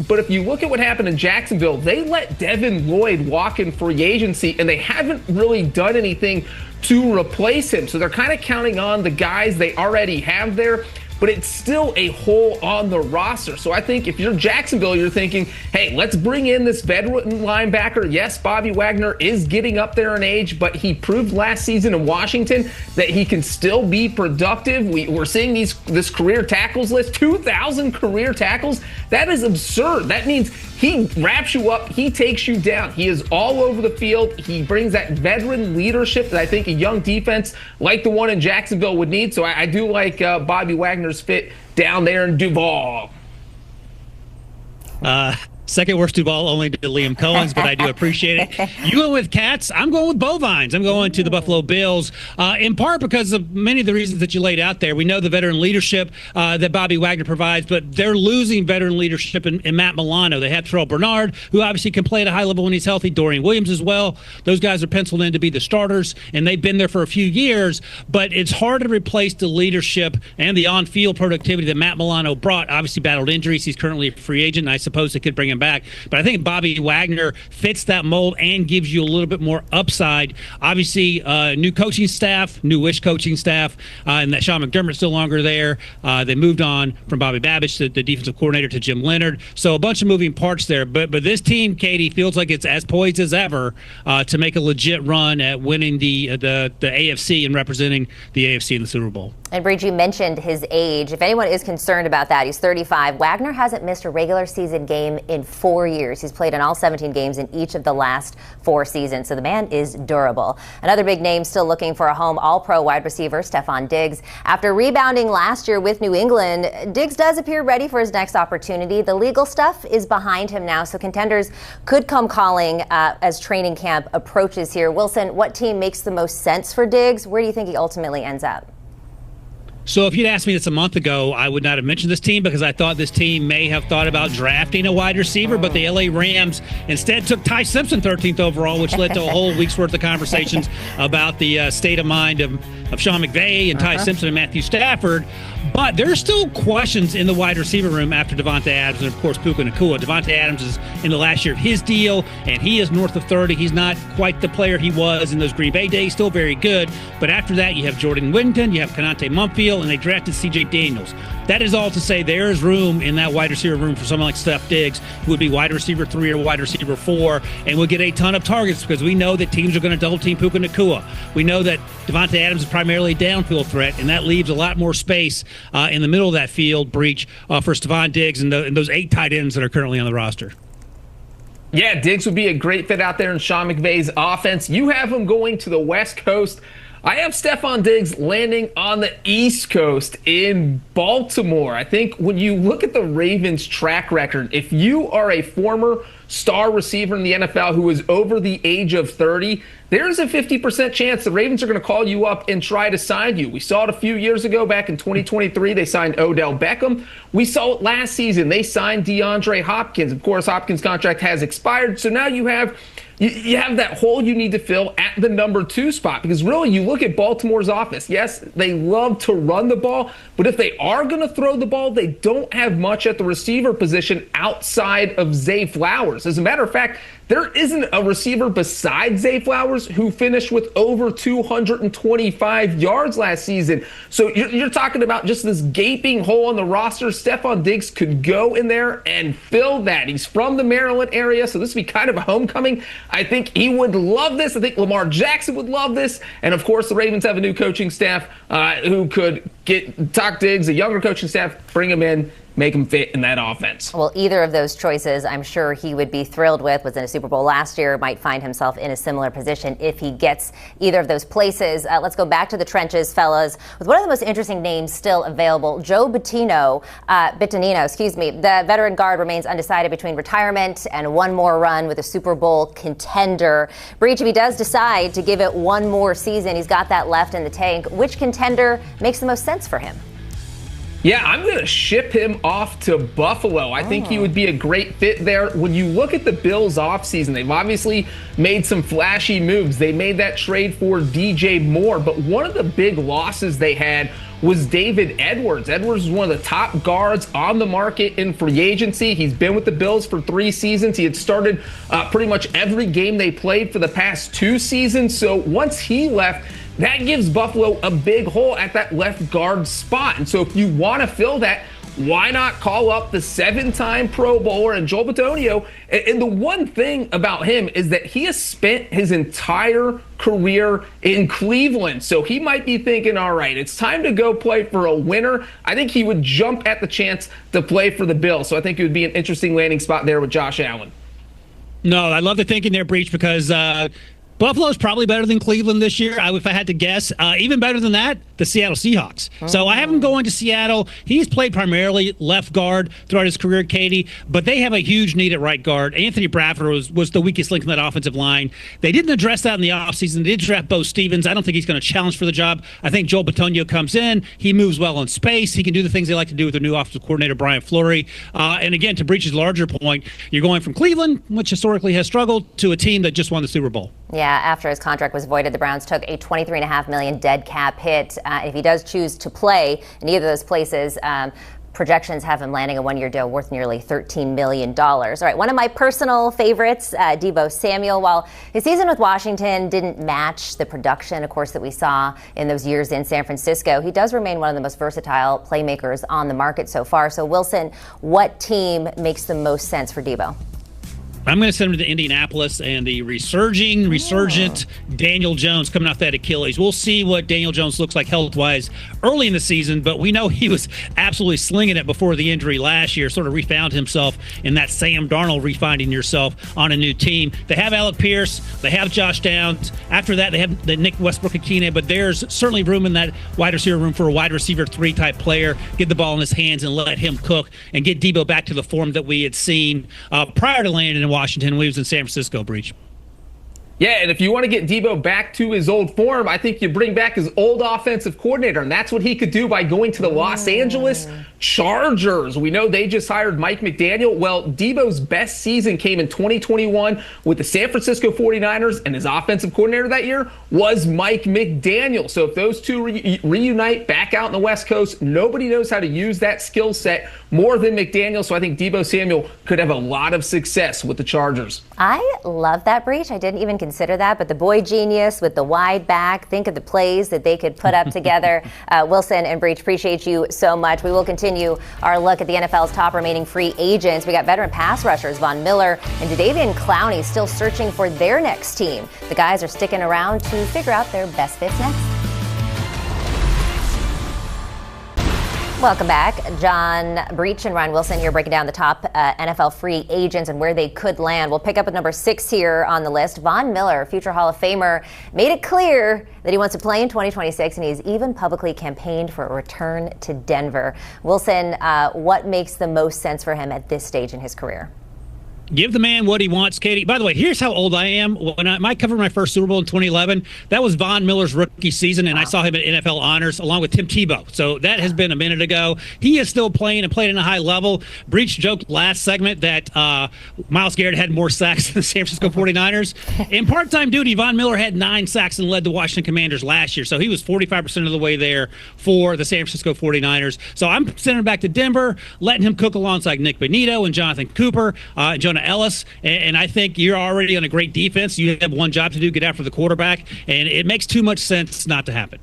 But if you look at what happened in Jacksonville, they let Devin Lloyd walk in free agency, and they haven't really done anything to replace him. So they're kind of counting on the guys they already have there. But it's still a hole on the roster. So I think if you're Jacksonville, you're thinking, hey, let's bring in this veteran linebacker. Yes, Bobby Wagner is getting up there in age, but he proved last season in Washington that he can still be productive. We're seeing this career tackles list, 2,000 career tackles. That is absurd. That means he wraps you up. He takes you down. He is all over the field. He brings that veteran leadership that I think a young defense like the one in Jacksonville would need. So I do like Bobby Wagner's fit down there in Duval. Second worst Duval only to Liam Cohen's, but I do appreciate it. You went with cats. I'm going with bovines. I'm going to the Buffalo Bills, in part because of many of the reasons that you laid out there. We know the veteran leadership that Bobby Wagner provides, but they're losing veteran leadership in Matt Milano. They have Terrell Bernard, who obviously can play at a high level when he's healthy. Dorian Williams as well. Those guys are penciled in to be the starters, and they've been there for a few years, but it's hard to replace the leadership and the on-field productivity that Matt Milano brought. Obviously battled injuries. He's currently a free agent, and I suppose they could bring him back. But I think Bobby Wagner fits that mold and gives you a little bit more upside. Obviously, new coaching staff, newish coaching staff, and that Sean McDermott's no longer there. They moved on from Bobby Babich, the defensive coordinator, to Jim Leonard. So a bunch of moving parts there. But this team, Katie, feels like it's as poised as ever to make a legit run at winning the AFC and representing the AFC in the Super Bowl. And Breach, you mentioned his age. If anyone is concerned about that, he's 35. Wagner hasn't missed a regular season game in 4 years. He's played in all 17 games in each of the last 4 seasons. So the man is durable. Another big name still looking for a home, all-pro wide receiver Stefon Diggs. After rebounding last year with New England, Diggs does appear ready for his next opportunity. The legal stuff is behind him now, so contenders could come calling as training camp approaches here. Wilson, what team makes the most sense for Diggs? Where do you think he ultimately ends up? So if you'd asked me this a month ago, I would not have mentioned this team because I thought this team may have thought about drafting a wide receiver, but the LA Rams instead took Ty Simpson 13th overall, which led to a whole week's worth of conversations about the state of mind of Sean McVay and Ty Simpson and Matthew Stafford. But there are still questions in the wide receiver room after Davante Adams and, of course, Puka Nacua. Davante Adams is in the last year of his deal, and he is north of 30. He's not quite the player he was in those Green Bay days, still very good. But after that, you have Jordan Whittington, you have Konate Mumpfield, and they drafted C.J. Daniels. That is all to say there is room in that wide receiver room for someone like Steph Diggs, who would be wide receiver 3 or wide receiver 4, and would get a ton of targets because we know that teams are going to double-team Puka Nacua. We know that Davante Adams is primarily a downfield threat, and that leaves a lot more space in the middle of that field breach for Stefon Diggs and those 8 tight ends that are currently on the roster. Yeah, Diggs would be a great fit out there in Sean McVay's offense. You have him going to the West Coast. I have Stefon Diggs landing on the East Coast in Baltimore. I think when you look at the Ravens' track record, if you are a former star receiver in the NFL who is over the age of 30, there's a 50% chance the Ravens are going to call you up and try to sign you. We saw it a few years ago back in 2023. They signed Odell Beckham. We saw it last season. They signed DeAndre Hopkins. Of course, Hopkins' contract has expired. So now you have that hole you need to fill at the number 2 spot, because really you look at Baltimore's offense. Yes, they love to run the ball, but if they are going to throw the ball, they don't have much at the receiver position outside of Zay Flowers. As a matter of fact, there isn't a receiver besides Zay Flowers who finished with over 225 yards last season. So you're talking about just this gaping hole on the roster. Stefon Diggs could go in there and fill that. He's from the Maryland area, so this would be kind of a homecoming. I think he would love this. I think Lamar Jackson would love this. And, of course, the Ravens have a new coaching staff who could talk Diggs, a younger coaching staff, bring him in, make him fit in that offense. Well, either of those choices, I'm sure he would be thrilled with. Was in a Super Bowl last year, might find himself in a similar position if he gets either of those places. Let's go back to the trenches, fellas, with one of the most interesting names still available, Joe Bitonio. The veteran guard remains undecided between retirement and one more run with a Super Bowl contender. Breach, if he does decide to give it one more season, he's got that left in the tank. Which contender makes the most sense for him? Yeah, I'm going to ship him off to Buffalo. I think he would be a great fit there. When you look at the Bills offseason, they've obviously made some flashy moves. They made that trade for DJ Moore, but one of the big losses they had was David Edwards. Edwards was one of the top guards on the market in free agency. He's been with the Bills for 3 seasons. He had started pretty much every game they played for the past 2 seasons. So once he left, that gives Buffalo a big hole at that left guard spot. And so if you want to fill that, why not call up the 7-time Pro Bowler and Joel Bitonio? And the one thing about him is that he has spent his entire career in Cleveland. So he might be thinking, all right, it's time to go play for a winner. I think he would jump at the chance to play for the Bills. So I think it would be an interesting landing spot there with Josh Allen. No, I love the thinking there, Breach, because Buffalo's probably better than Cleveland this year, if I had to guess. Even better than that, the Seattle Seahawks. So I have him going to Seattle. He's played primarily left guard throughout his career, Katie, but they have a huge need at right guard. Anthony Bradford was the weakest link in that offensive line. They didn't address that in the offseason. They did draft Bo Stevens. I don't think he's going to challenge for the job. I think Joel Bitonio comes in. He moves well in space. He can do the things they like to do with their new offensive coordinator, Brian Fleury. And again, to Breach's larger point, you're going from Cleveland, which historically has struggled, to a team that just won the Super Bowl. Yeah, after his contract was voided, the Browns took a $23.5 million dead cap hit. If he does choose to play in either of those places, projections have him landing a 1-year deal worth nearly $13 million. All right, one of my personal favorites, Debo Samuel. While his season with Washington didn't match the production, of course, that we saw in those years in San Francisco, he does remain one of the most versatile playmakers on the market so far. So, Wilson, what team makes the most sense for Debo? I'm going to send him to Indianapolis and the resurgent Daniel Jones coming off that Achilles. We'll see what Daniel Jones looks like health-wise early in the season, but we know he was absolutely slinging it before the injury last year, sort of refound himself in that Sam Darnold refinding yourself on a new team. They have Alec Pierce. They have Josh Downs. After that, they have the Nick Westbrook-Akine, but there's certainly room in that wide receiver room for a wide receiver 3 type player. Get the ball in his hands and let him cook and get Debo back to the form that we had seen prior to landing in Washington when he was in San Francisco, Breach. Yeah, and if you want to get Debo back to his old form, I think you bring back his old offensive coordinator, and that's what he could do by going to the Los Angeles Chargers. We know they just hired Mike McDaniel. Well, Debo's best season came in 2021 with the San Francisco 49ers, and his offensive coordinator that year was Mike McDaniel. So if those two reunite back out in the West Coast, nobody knows how to use that skill set more than McDaniel. So I think Debo Samuel could have a lot of success with the Chargers. I love that, Breach. I didn't even consider that, but the boy genius with the wide back, think of the plays that they could put up together. Wilson and Breach, appreciate you so much. We will continue our look at the NFL's top remaining free agents. We got veteran pass rushers Von Miller and Jadeveon Clowney still searching for their next team. The guys are sticking around to figure out their best fits next. Welcome back. John Breach and Ryan Wilson here breaking down the top NFL free agents and where they could land. We'll pick up at number 6 here on the list. Von Miller, future Hall of Famer, made it clear that he wants to play in 2026, and he's even publicly campaigned for a return to Denver. Wilson, what makes the most sense for him at this stage in his career? Give the man what he wants, Katie. By the way, here's how old I am. When I covered my first Super Bowl in 2011, that was Von Miller's rookie season, and I saw him at NFL honors along with Tim Tebow. So that has been a minute ago. He is still playing and playing at a high level. Breach joked last segment that Myles Garrett had more sacks than the San Francisco 49ers. In part-time duty, Von Miller had 9 sacks and led the Washington Commanders last year. So he was 45% of the way there for the San Francisco 49ers. So I'm sending him back to Denver, letting him cook alongside Nick Bonito and Jonathan Cooper and Jonah Ellis, and I think you're already on a great defense. You have one job to do, get after the quarterback, and it makes too much sense not to happen.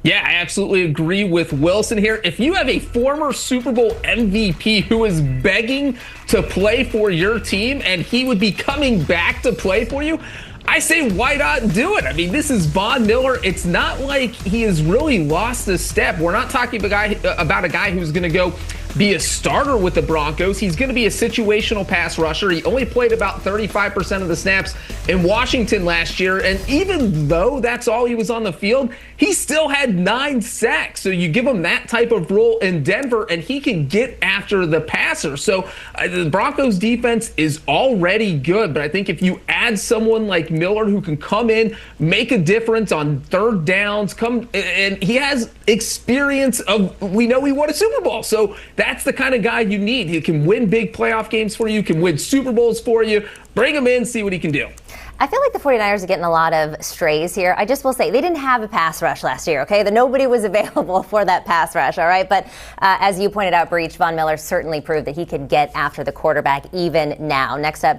Yeah, I absolutely agree with Wilson here. If you have a former Super Bowl MVP who is begging to play for your team and he would be coming back to play for you, I say, why not do it? I mean, this is Von Miller. It's not like he has really lost a step. We're not talking about a guy who's going to go be a starter with the Broncos. He's going to be a situational pass rusher. He only played about 35% of the snaps in Washington last year, and even though that's all he was on the field, he still had 9 sacks. So you give him that type of role in Denver, and he can get after the passer. So the Broncos defense is already good, but I think if you add someone like Miller who can come in, make a difference on third downs, and he has experience of, we know he won a Super Bowl. So that's the kind of guy you need. He can win big playoff games for you, can win Super Bowls for you. Bring him in, see what he can do. I feel like the 49ers are getting a lot of strays here. I just will say they didn't have a pass rush last year, okay? Nobody was available for that pass rush, all right? But as you pointed out, Breach, Von Miller certainly proved that he could get after the quarterback even now. Next up.